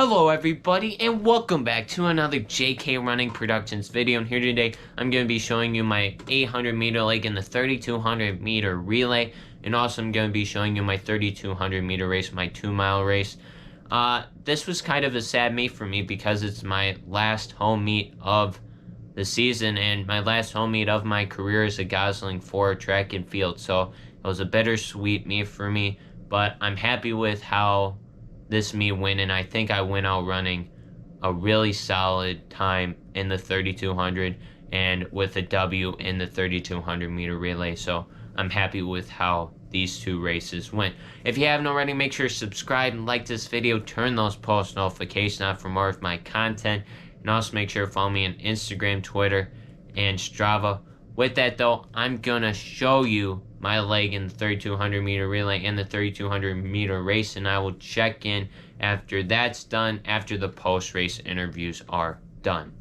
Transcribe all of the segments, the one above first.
Hello everybody and welcome back to another JK Running Productions video, and here today I'm going to be showing you my 800 meter leg and the 3200 meter relay, and also I'm going to be showing you my 3200 meter race, my 2-mile race. This was kind of a sad meet for me because it's my last home meet of the season and my last home meet of my career as a Gosling for track and field, so it was a bittersweet meet for me, but I'm happy with how this meet went, and I think I went out running a really solid time in the 3200 and with a W in the 3200 meter relay. So I'm happy with how these two races went. If you haven't already, make sure to subscribe and like this video, turn those post notifications on for more of my content, and also make sure to follow me on Instagram, Twitter, and Strava. With that though, I'm gonna show you my leg in the 3200 meter relay and the 3200 meter race, and I will check in after that's done, after the post-race interviews are done.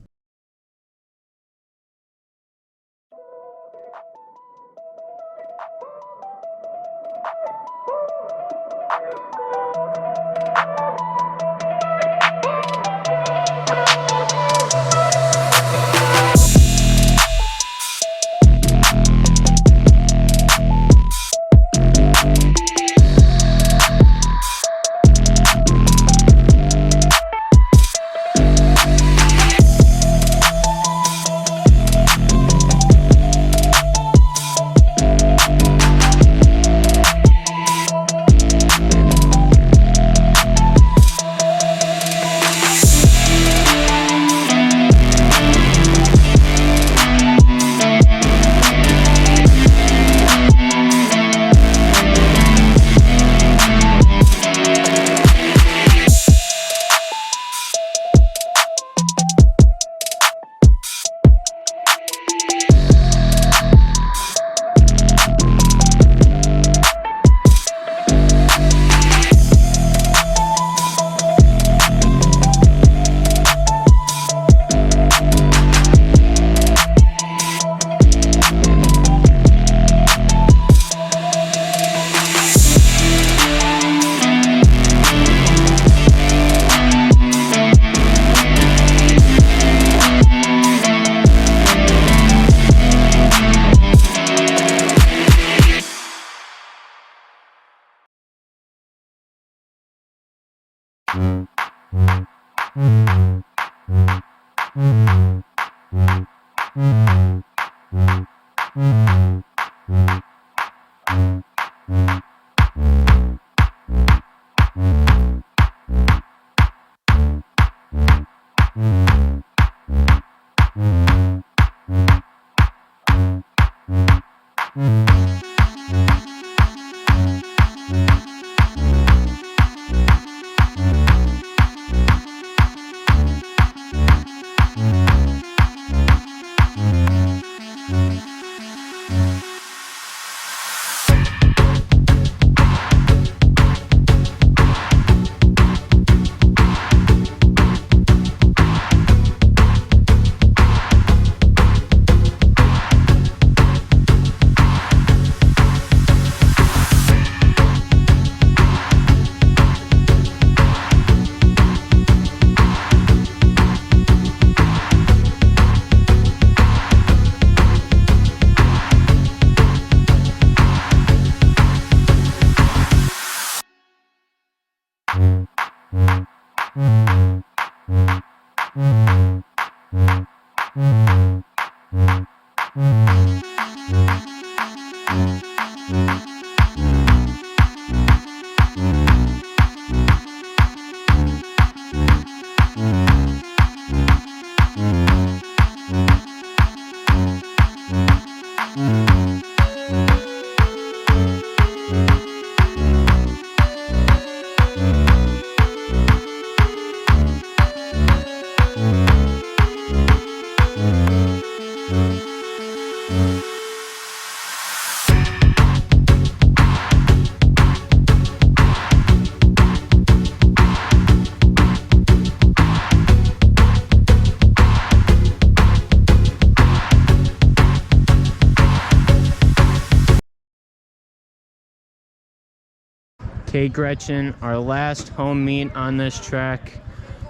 Okay, Gretchen, our last home meet on this track.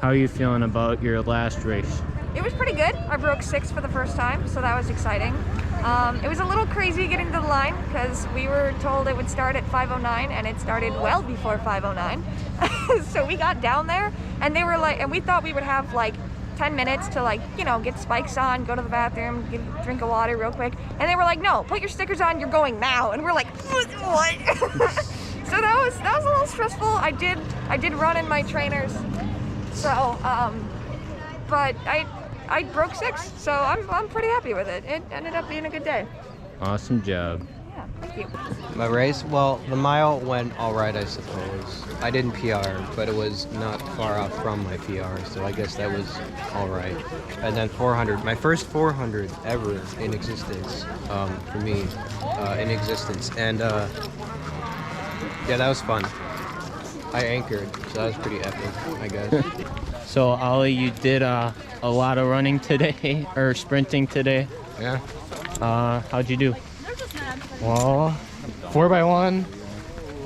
How are you feeling about your last race? It was pretty good. I broke 6 for the first time, so that was exciting. It was a little crazy getting to the line because we were told it would start at 5:09 and it started well before 5:09. So we got down there and they were like, and we thought we would have like 10 minutes to like, you know, get spikes on, go to the bathroom, get a drink of water real quick. And they were like, no, put your stickers on, you're going now. And we're like, what? So that was a little stressful. I did run in my trainers. So, but I broke 6, so I'm pretty happy with it. It ended up being a good day. Awesome job. Yeah, thank you. My race, well, the mile went all right, I suppose. I didn't PR, but it was not far off from my PR, so I guess that was all right. And then 400, my first 400 ever in existence, for me, in existence. And yeah, that was fun. I anchored, so that was pretty epic, I guess. So Ollie, you did a lot of running today, or sprinting today. Yeah. How'd you do? Well, 4x1. I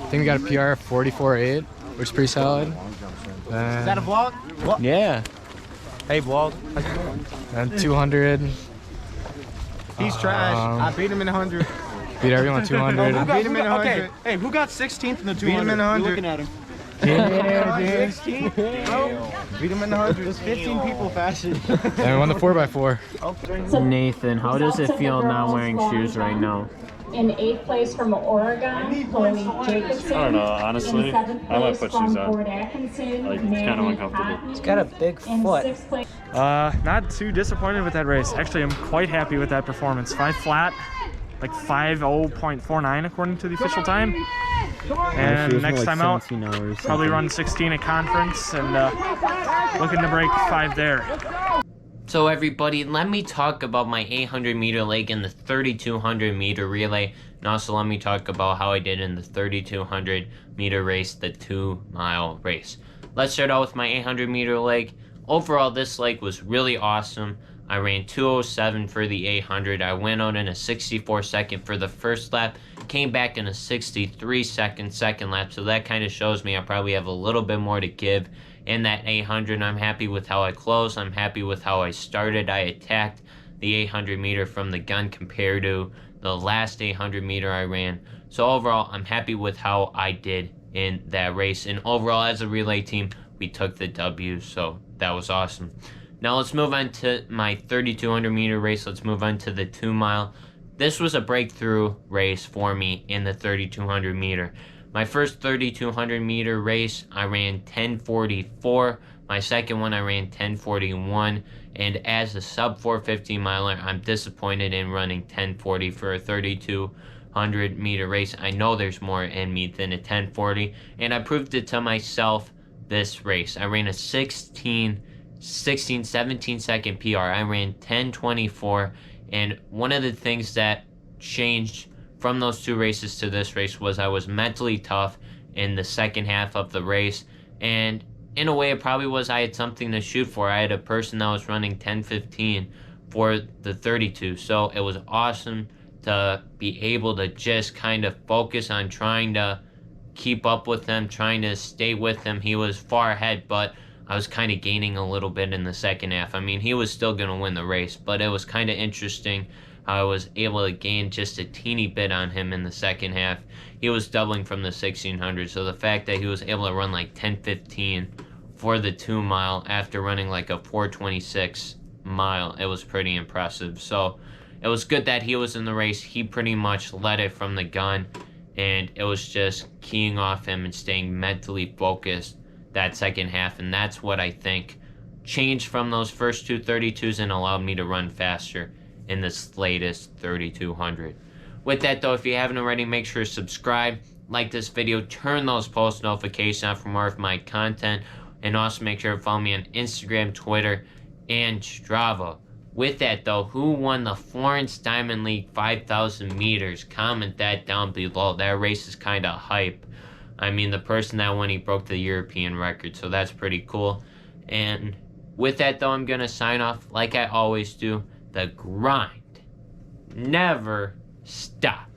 think we got a PR 44.8, which is pretty solid. Is that a vlog? What? Yeah. Hey, vlog. And 200. He's trash. I beat him in 100. Beat everyone 200. I beat him in 100. Okay, hey, who got 16th in the 200? Beat him in 100. You're looking at him. Yeah, 16? Bro, beat him in 100. There's 15 people faster. And we won the 4x4. Nathan, how does it feel not wearing shoes right now? In 8th place from Oregon, Chloe Jacobson. I don't know, honestly. In 7th I might place put shoes from on. Ford Atkinson, Like, it's kind of uncomfortable. He's got a big foot. In 6th place. Not too disappointed with that race. Actually, I'm quite happy with that performance. 5 flat, like 5:0.49 according to the official time. And next time out, probably run 16 at conference and looking to break 5 there. So everybody, let me talk about my 800 meter leg and the 3200 meter relay, and also let me talk about how I did in the 3200 meter race, the 2-mile race. Let's start out with my 800 meter leg. Overall, this leg was really awesome. I ran 2:07 for the 800. I went out in a 64-second for the first lap, came back in a 63-second second lap, so that kind of shows me I probably have a little bit more to give in that 800. I'm happy with how I closed. I'm happy with how I started. I attacked the 800 meter from the gun compared to the last 800 meter I ran. So overall, I'm happy with how I did in that race. And overall, as a relay team, we took the W, so that was awesome. Now let's move on to my 3200 meter race. Let's move on to the 2-mile. This was a breakthrough race for me in the 3200 meter. My first 3200 meter race, I ran 10:44. My second one, I ran 10:41. And as a sub 450 miler, I'm disappointed in running 10:40 for a 3200 meter race. I know there's more in me than a 10:40, and I proved it to myself this race. I ran a 17 second PR. I ran 10:24, and one of the things that changed from those 2 races to this race was I was mentally tough in the second half of the race, and in a way it probably was I had something to shoot for. I had a person that was running 10:15 for the 32, so it was awesome to be able to just kind of focus on trying to keep up with him, trying to stay with him. He was far ahead, but I was kind of gaining a little bit in the second half. I mean, he was still going to win the race, but it was kind of interesting how I was able to gain just a teeny bit on him in the second half. He was doubling from the 1600, so the fact that he was able to run like 10:15 for the 2-mile after running like a 4:26 mile, it was pretty impressive. So it was good that he was in the race. He pretty much led it from the gun, and it was just keying off him and staying mentally focused that second half, and that's what I think changed from those first 2 32s and allowed me to run faster in this latest 3200. With that though, if you haven't already, make sure to subscribe, like this video, turn those post notifications on for more of my content, and also make sure to follow me on Instagram, Twitter, and Strava. With that though, who won the Florence Diamond League 5,000 meters? Comment that down below. That race is kind of hype. I mean, the person that won, he broke the European record, so that's pretty cool. And with that though, I'm gonna sign off like I always do. The grind never stops.